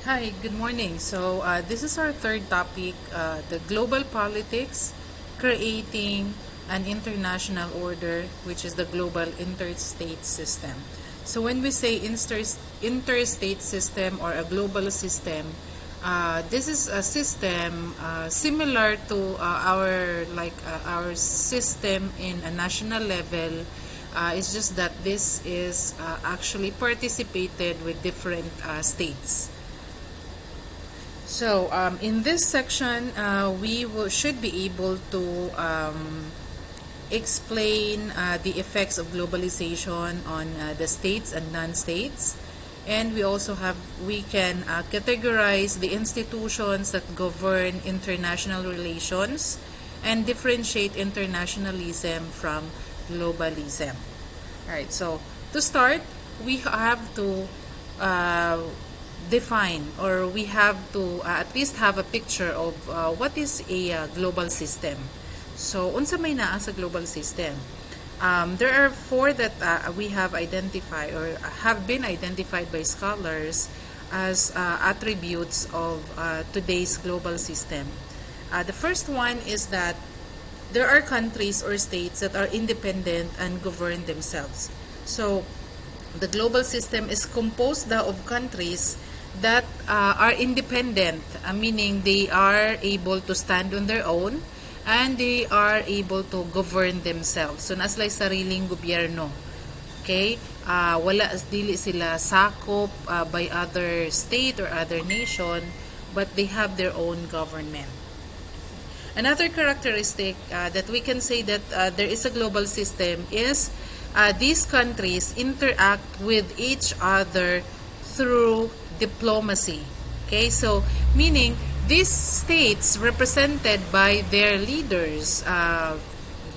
Hi, good morning. This is our third topic, the global politics, creating an international order, which is the global interstate system. So, when we say interstate system or a global system, this is a system similar to our system in a national level. It's just that this is actually participated with different states. In this section, should be able to explain the effects of globalization on the states and non-states, and we can categorize the institutions that govern international relations and differentiate internationalism from globalism. All right. So to start, we have to define, or we have to at least have a picture of what is a global system. So unsa may naa sa global system? There are four that we have identified or have been identified by scholars as attributes of today's global system. The first one is that there are countries or states that are independent and govern themselves. So the global system is composed of countries that are independent, meaning they are able to stand on their own and they are able to govern themselves. So naslay sariling gobyerno. Okay? Dili sila sakop by other state or other nation, but they have their own government. Another characteristic that we can say that there is a global system is these countries interact with each other through diplomacy. Okay, so meaning these states represented by their leaders,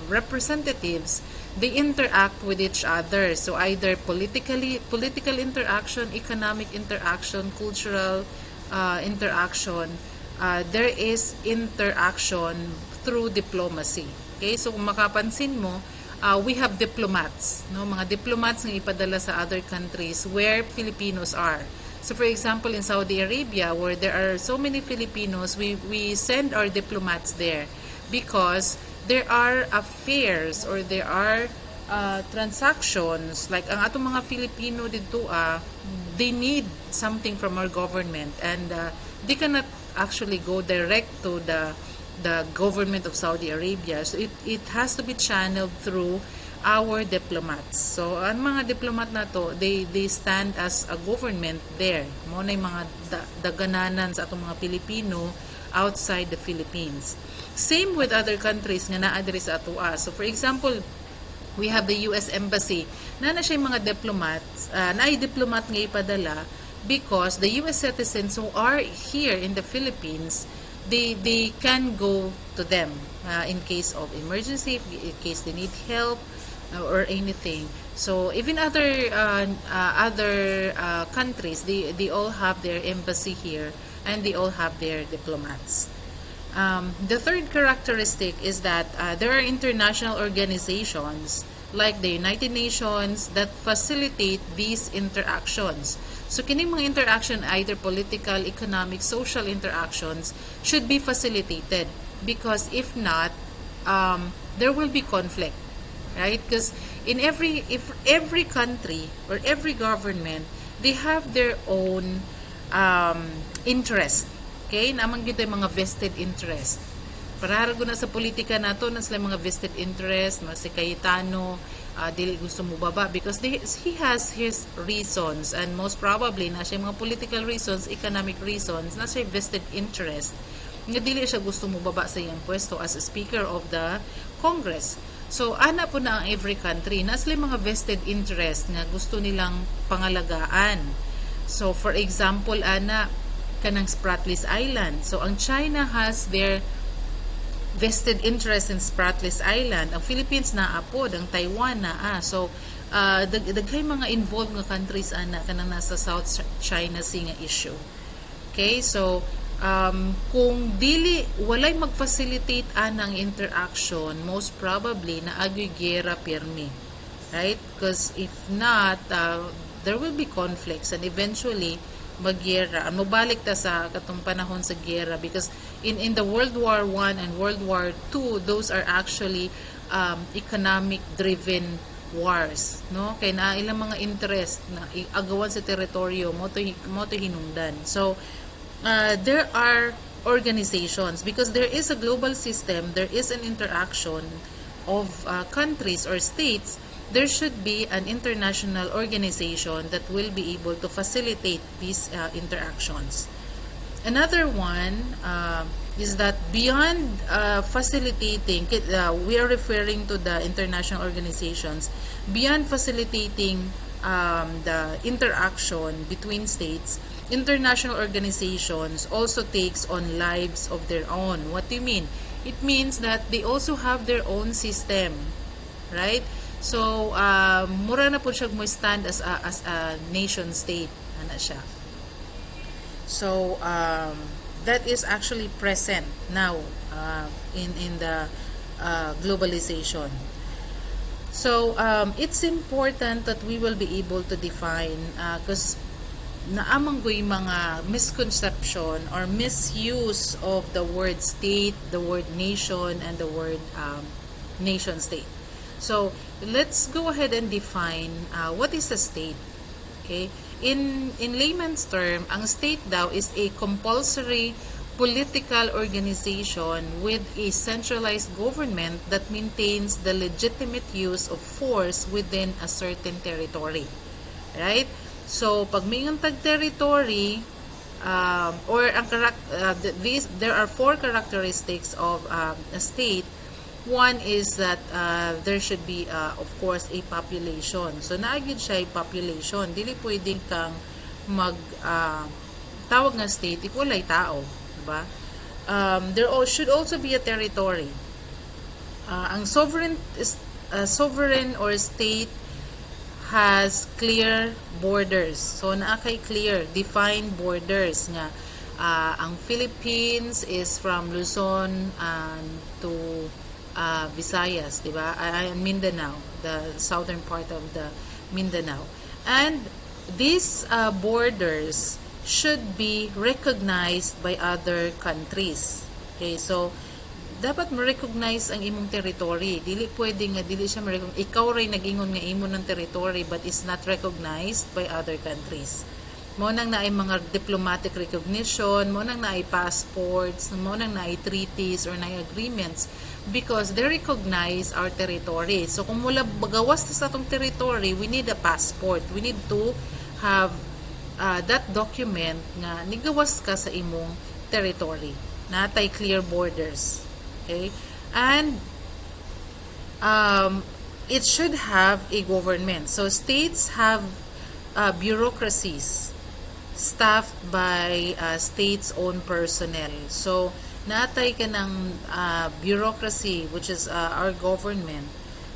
representatives, they interact with each other. So either political interaction, economic interaction, cultural interaction, there is interaction through diplomacy. Okay, so kung makapansin mo, we have diplomats, no? Mga diplomats na ipadala sa other countries where Filipinos are. So for example, in Saudi Arabia, where there are so many Filipinos, we send our diplomats there because there are affairs or there are transactions like ang atong mga Filipino dito they need something from our government, and they cannot actually go direct to the government of Saudi Arabia. So it has to be channeled through our diplomats. So ang mga diplomat na to, they stand as a government there. Mo na yung mga dagananan sa atong mga Pilipino outside the Philippines. Same with other countries nga naa-address ato. So for example, we have the US Embassy. Na siya yung mga diplomats, diplomat nga ipadala because the US citizens who are here in the Philippines, they can go to them in case of emergency, in case they need help or anything. So even other countries, they all have their embassy here and they all have their diplomats. The third characteristic is that there are international organizations like the United Nations that facilitate these interactions. So kining mga interaction, either political, economic, social interactions, should be facilitated, because if not, there will be conflict, right? Because if every country or every government, they have their own interest. Okay, naman gito yung mga vested interest. Parahara ko na sa politika nato na sila mga vested interest, mga si Cayetano, dili gusto mo baba because he has his reasons, and most probably na siya mga political reasons, economic reasons, na siya vested interest nga dili siya gusto mo baba sa iyang pwesto as a Speaker of the Congress. So ana po na ang every country na sila mga vested interest nga gusto nilang pangalagaan. So for example, ana kanang Spratlys Island. So ang China has their vested interest in Spratlys Island. Ang Philippines na apod, ang Taiwan na So daghay mga involved nga countries ana kanang nasa South China Sea nga issue. Okay, so kung walay mag-facilitate anang interaction, most probably na agigera pirmi, right? Because if not, there will be conflicts, and eventually magyera. Mobalik ta sa katong panahon sa gyera because in the World War I and World War II, those are actually economic driven wars, no, kay na ilang mga interest na agawan sa teritoryo mo to hinungdan. So there are organizations because there is a global system, there is an interaction of countries or states. There should be an international organization that will be able to facilitate these interactions. Another one is that beyond facilitating, we are referring to the international organizations, beyond facilitating the interaction between states, international organizations also takes on lives of their own. What do you mean? It means that they also have their own system, right? So, mura na po siya mo stand as a nation state. Ano siya? So, that is actually present now in the globalization. So, it's important that we will be able to define because naamang go'y mga misconception or misuse of the word state, the word nation, and the word nation state. So, let's go ahead and define what is a state. Okay? In layman's term, ang state daw is a compulsory political organization with a centralized government that maintains the legitimate use of force within a certain territory. Right? So, pag may tag territory, or ang there are four characteristics of a state. One is that there should be, of course, a population. So, naagid siya yung population. Dili pwedeng kang tawag nga state if walay tao. Diba? There should also be a territory. Ang sovereign or state has clear borders. So, naakay clear, defined borders nga. Ang Philippines is from Luzon to Visayas, diba? Mindanao, the southern part of the Mindanao. And these borders should be recognized by other countries. Okay, so dapat ma-recognize ang imong territory. Dili pwede nga dili siya ma-recognize. Ikaw ray nagingon nga imo ng territory but is not recognized by other countries. Mo nang naay mga diplomatic recognition, mo nang naay passports, mo nang naay treaties or naay agreements because they recognize our territory. So kung mula bagawas sa atong territory, we need a passport. We need to have that document nga nigawas ka sa imong territory. Natay clear borders. Okay? And it should have a government. So states have bureaucracies staffed by states' own personnel. So natay ka ng bureaucracy which is our government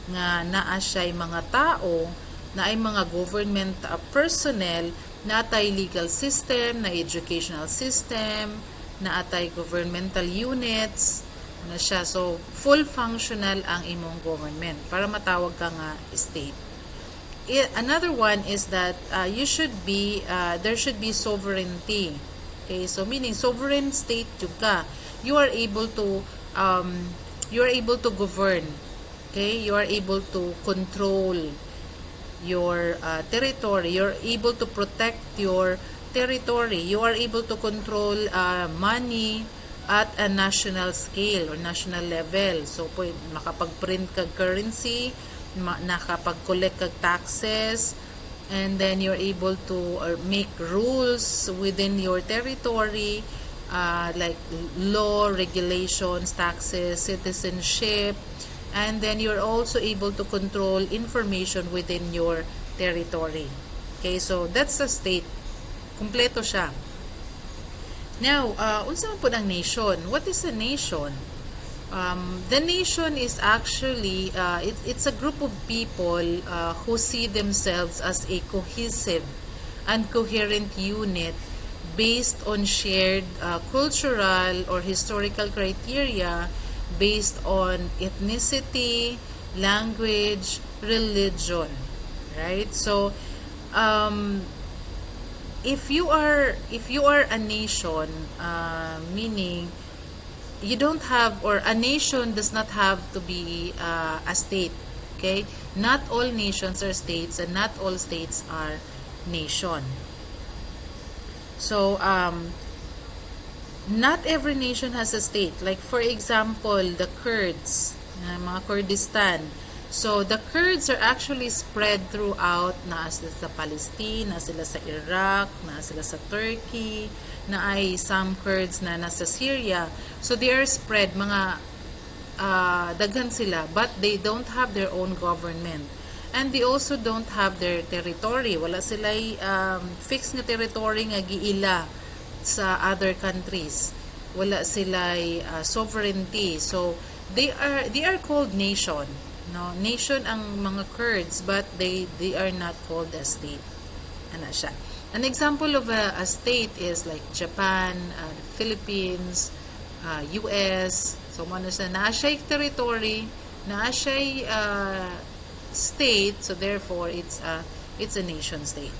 nga naa siya mga tao, na ay mga government personnel, natay legal system, na educational system, naatay governmental units na siya. So, full functional ang imong government para matawag ka nga state. Another one is that there should be sovereignty. Okay, so meaning sovereign state ka. You are able to govern. Okay, you are able to control your territory. You're able to protect your territory. You are able to control money at a national scale or national level. So, makapag-print kag currency, nakapag-collect kag taxes, and then you're able to make rules within your territory, like law, regulations, taxes, citizenship, and then you're also able to control information within your territory. Okay, so that's a state. Kumpleto siya. Now, unsa man po ang nation? What is a nation? The nation is actually, it's a group of people who see themselves as a cohesive and coherent unit based on shared cultural or historical criteria, based on ethnicity, language, religion, right? So, if you are a nation, meaning you don't have, or a nation does not have to be a state. Okay, not all nations are states, and not all states are nation. So not every nation has a state. Like for example, the Kurds, mga Kurdistan. So the Kurds are actually spread throughout. Na sila sa Palestine, na sila sa Iraq, na sila sa Turkey, na ay some Kurds na nasa Syria. So they are spread, mga daghan sila, but they don't have their own government. And they also don't have their territory. Wala sila'y fixed nga territory nga giila sa other countries. Wala sila'y sovereignty. So they are called nation. No, nation ang mga Kurds, but they are not called a state. Ano siya? An example of a state is like Japan, Philippines, US. So ano siya? Naa siya'y territory, naa siya'y state, so therefore it's a nation state.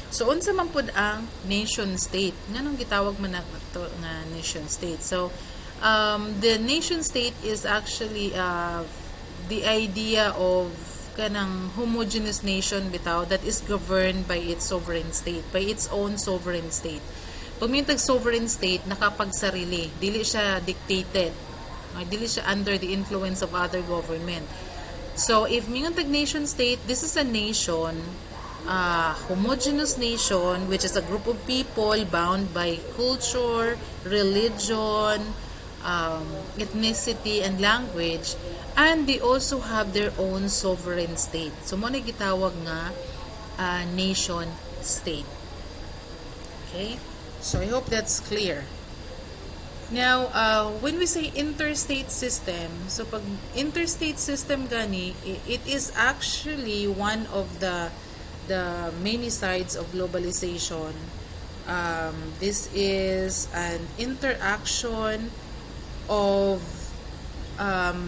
So unsa man pud ang nation state? Nganong gitawag man nato nga nation state? So the nation state is actually the idea of kanang homogeneous nation bitaw that is governed by its sovereign state, by its own sovereign state. Pag may sovereign state, nakapagsarili, dili siya dictated, dili siya under the influence of other government. So, if mingon tag nation state, this is a nation, homogeneous nation, which is a group of people bound by culture, religion, ethnicity, and language, and they also have their own sovereign state. So, mo na gitawag nga nation state. Okay? So, I hope that's clear. Now, when we say interstate system, so pag interstate system gani, it is actually one of the many sides of globalization. This is an interaction of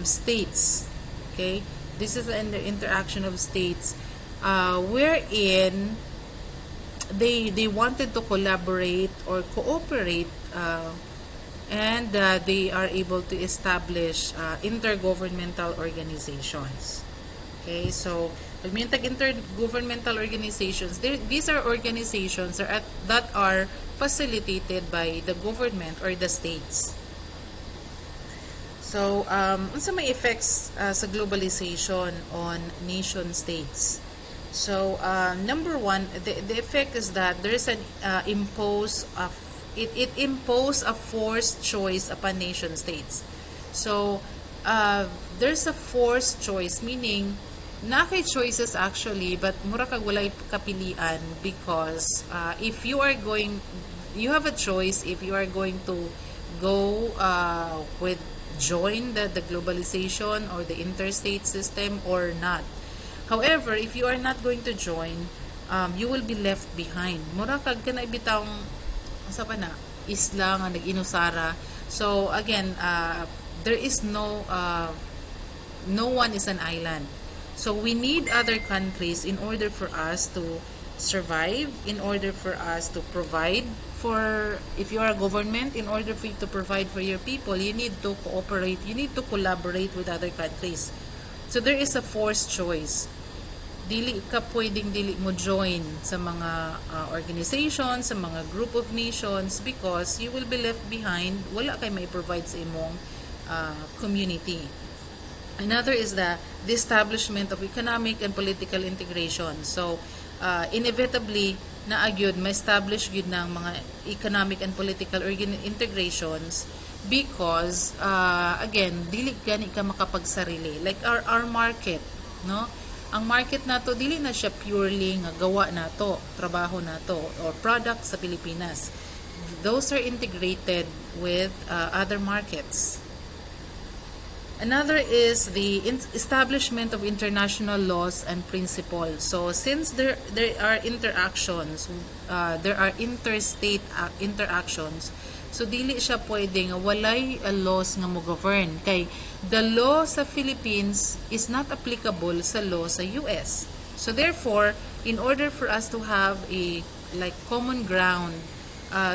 states. Okay, this is an interaction of states, wherein they wanted to collaborate or cooperate. And they are able to establish intergovernmental organizations. Okay, so pag may intergovernmental organizations, these are organizations that are facilitated by the government or the states. So, unsa may effects sa globalization on nation states? So, number one, the effect is that there is an it impose a forced choice upon nation states. So, there's a forced choice, meaning, nakay choices actually, but mura kag walay kapilian because if you have a choice if you are going to go join the globalization or the interstate system or not. However, if you are not going to join, you will be left behind. Mura kag kanay bitawng sa pa na isla nga nag-inusara. So again, there is no one is an island. So we need other countries in order for us to survive, in order for us to provide for, if you are a government, in order for you to provide for your people, you need to cooperate, you need to collaborate with other countries. So there is a forced choice. Dili ka pwedeng dili mo join sa mga organizations, sa mga group of nations, because you will be left behind. Wala kay may provide sa imong community. Another is the establishment of economic and political integration. So inevitably naagyod ma-establish gyud ng mga economic and political integrations because again dili gani ka makapagsarili, like our market, no? Ang market nato dili na siya purely nga gawa nato, trabaho nato, or product sa Pilipinas. Those are integrated with other markets. Another is the establishment of international laws and principles. So since there are interactions, there are interstate interactions, so dili siya pwede nga walay laws nga mo govern. Kay the law sa Philippines is not applicable sa law sa US. So therefore, in order for us to have a like common ground.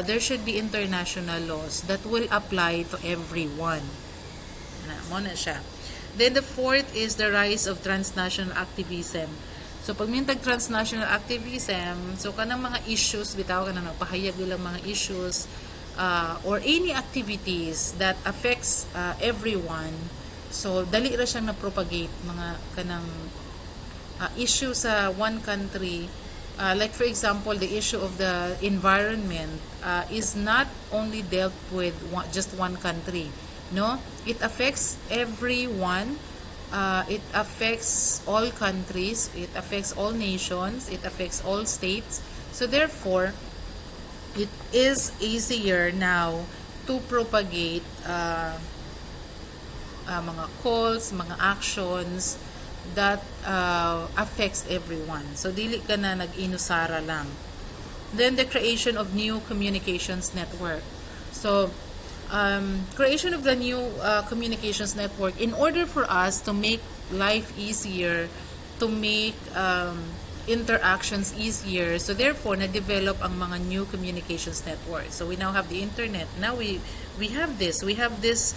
There should be international laws that will apply to everyone. Mo na siya. Then the fourth is the rise of transnational activism. So pag mintag transnational activism, so kanang mga issues bitaw kanang nagpahayag bilang mga issues or any activities that affects everyone. So dali ra siyang na-propagate mga kanang issue sa one country. Like for example, the issue of the environment is not only dealt with just one country. No, it affects everyone. It affects all countries. It affects all nations. It affects all states. So therefore, it is easier now to propagate mga calls, mga actions that affects everyone. So dili ka na nag-inusara lang. Then the creation of new communications network. So creation of the new communications network in order for us to make life easier, to make interactions easier. So therefore, na-develop ang mga new communications network. So we now have the internet. Now we have this. We have this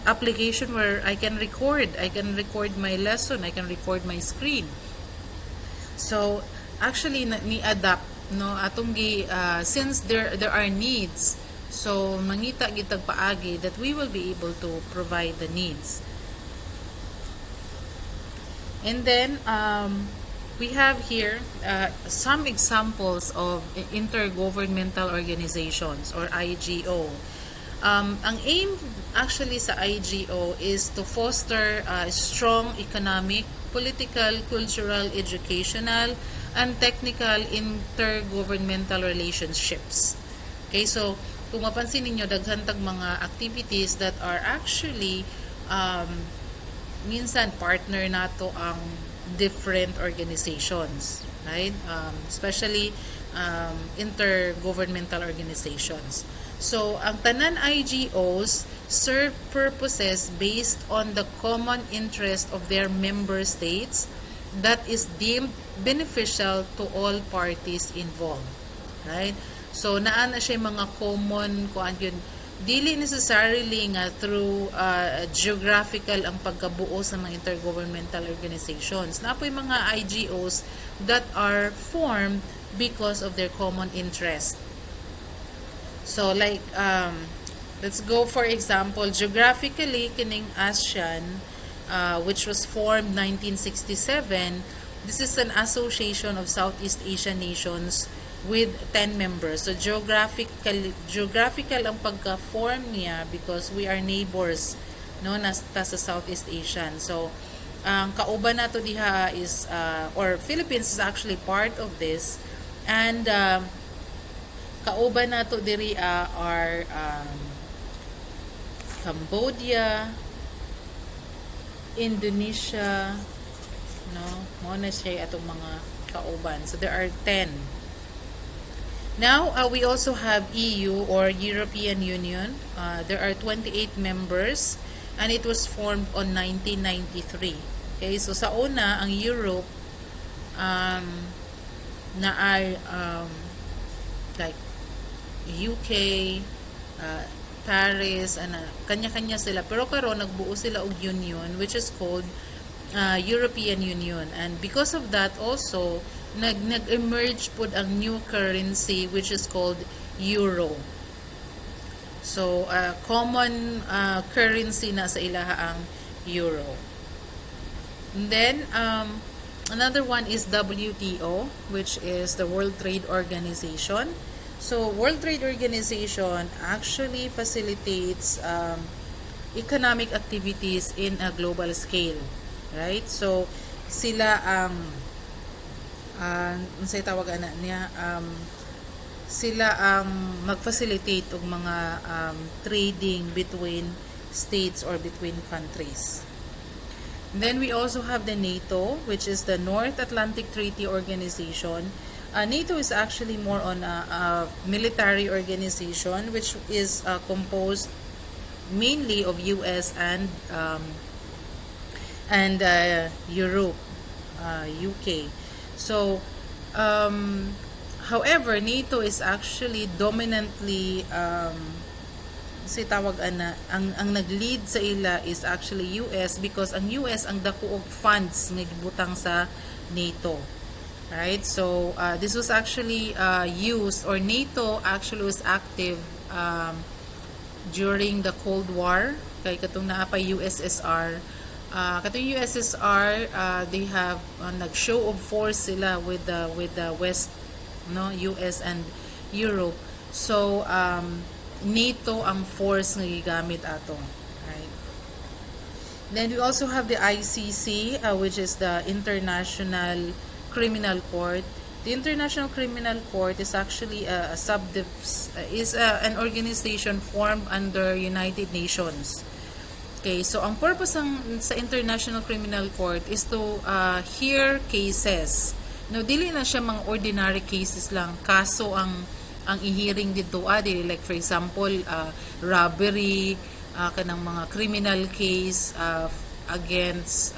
application where I can record my lesson, I can record my screen. So actually ni adapt no atong since there are needs, so mangita gitag paagi that we will be able to provide the needs. And then we have here some examples of intergovernmental organizations or IGO. Ang aim actually sa IGO is to foster strong economic, political, cultural, educational, and technical intergovernmental relationships. Okay, so kung mapansin ninyo, daghan tag mga activities that are actually minsan partner nato ang different organizations, right? Especially intergovernmental organizations. So, ang tanan IGOs serve purposes based on the common interest of their member states that is deemed beneficial to all parties involved. Right? So, naa na siya mga common, kuan yun, dili necessarily nga through geographical ang pagkabuo sa mga intergovernmental organizations. Napoy mga IGOs that are formed because of their common interest. So like let's go for example geographically kining ASEAN which was formed 1967. This is an association of Southeast Asian nations with 10 members. So geographical ang pagka-form niya because we are neighbors no nasta sa Southeast Asian. So ang kauban nato diha is or Philippines is actually part of this, and kauban nato diri are Cambodia, Indonesia, no, mo na siya atong mga kauban. So there are 10. Now we also have EU or European Union. There are 28 members and it was formed on 1993. Okay, so sa una ang Europe na ay like UK, Paris, kanya-kanya sila. Pero karon nagbuo sila og union which is called European Union. And because of that also, nag-emerge pod ang new currency which is called Euro. So, common currency na sa ilaha ang Euro. And then, another one is WTO, which is the World Trade Organization. So, World Trade Organization actually facilitates economic activities in a global scale, right? So, sila ang unsay tawag ana niya sila ang mag-facilitate og mga trading between states or between countries. And then we also have the NATO, which is the North Atlantic Treaty Organization. NATO is actually more on a military organization which is composed mainly of US and Europe, UK. So However, NATO is actually dominantly si tawag ana ang nag-lead sa ila is actually US, because ang US ang dako og funds nga gibutang sa NATO. Right? So this was actually used, or NATO actually was active during the Cold War, kay katong naa pa USSR. Katong USSR, they have nag-show of force sila with the West, no, US and Europe. So NATO ang force nga gigamit ato. Right? Then we also have the ICC, which is the International Criminal Court. The International Criminal Court is actually an organization formed under United Nations. Okay, so ang purpose sa International Criminal Court is to hear cases. No, dili na siya mga ordinary cases lang. Kaso ang i-hearing dito, dili, like for example, robbery, kanang mga criminal case against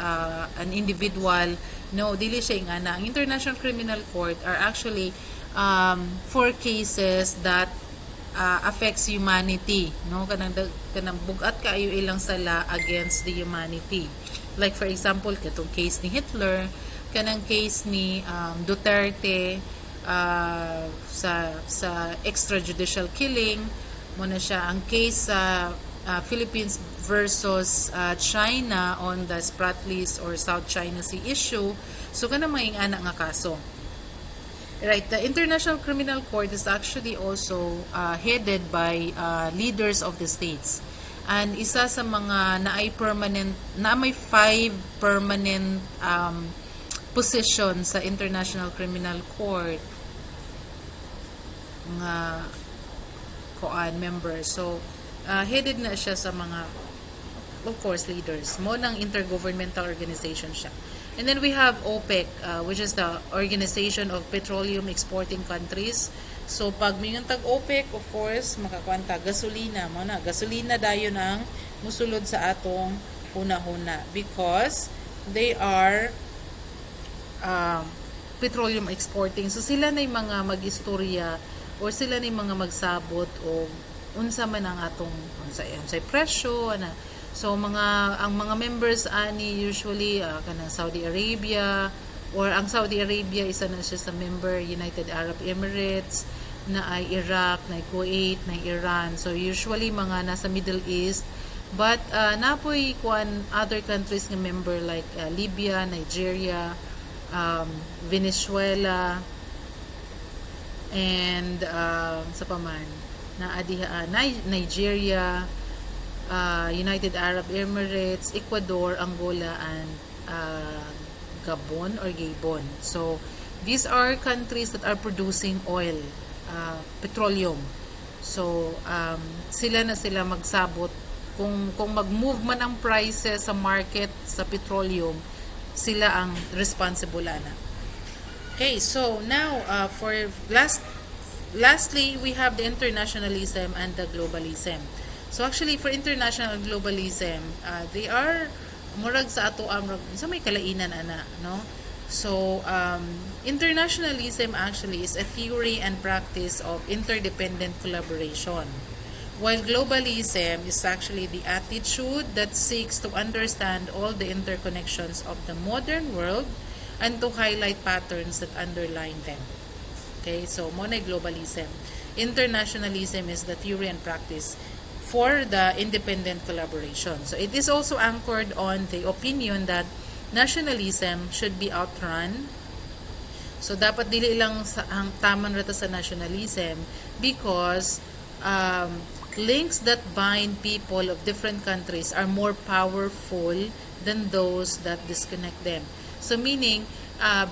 an individual. No, dili siya nga na. Ang International Criminal Court are actually for cases that affects humanity, no, kanang bugat kaayo ilang sala against the humanity. Like for example, katong case ni Hitler, kanang case ni Duterte, sa extrajudicial killing mo na siya. Ang case sa Philippines versus China on the Spratlys or South China Sea issue, so kanang maingana nga kaso. Right, the International Criminal Court is actually also headed by leaders of the states. And isa sa mga may 5 permanent positions sa International Criminal Court nga members. So headed na siya sa mga, of course, leaders mo ng Intergovernmental Organization siya. And then we have OPEC, which is the Organization of Petroleum Exporting Countries. So pag mayong tag-OPEC, of course, makakwanta gasolina mo na. Gasolina dayon ang musulod sa atong huna-huna, because they are petroleum exporting. So sila na yung mga mag-istorya, or sila na yung mga magsabot o unsa man ang atong unsay presyo ana. So ang mga members ani usually kanang Saudi Arabia, or ang Saudi Arabia isa na siya sa member, United Arab Emirates, na ay Iraq, na ay Kuwait, na ay Iran. So usually mga nasa Middle East, but napoy other countries nga member like Libya, Nigeria, Venezuela, and sa paman na Nigeria, United Arab Emirates, Ecuador, Angola, and Gabon. So these are countries that are producing oil, petroleum. So sila magsabot kung mag-move man ang prices sa market sa petroleum, sila ang responsible ana. Okay, so now lastly, we have the internationalism and the globalism. So actually, for international globalism, they are murag sa ato sa may kalainan ana, no? So internationalism actually is a theory and practice of interdependent collaboration, while globalism is actually the attitude that seeks to understand all the interconnections of the modern world and to highlight patterns that underline them. Okay, so muna globalism. Internationalism is the theory and practice for the independent collaboration. So it is also anchored on the opinion that nationalism should be outrun. So dapat dili lang ang taman rata sa nationalism, because links that bind people of different countries are more powerful than those that disconnect them. So meaning,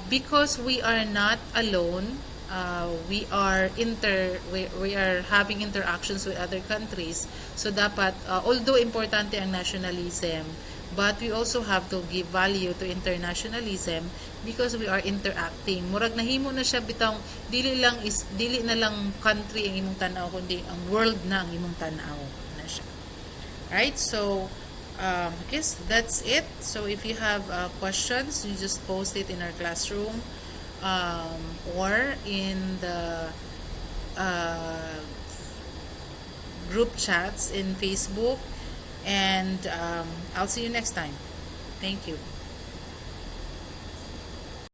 because we are not alone, we are having interactions with other countries. So dapat, although importante ang nationalism, but we also have to give value to internationalism because we are interacting. Murag nahimo na siya bitang dili na lang country ang imong tan-aw, kundi ang world na ang imong tan-aw na siya. Right? So I guess that's it. So if you have questions, you just post it in our classroom. or in the uh, group chats in Facebook. And I'll see you next time. Thank you.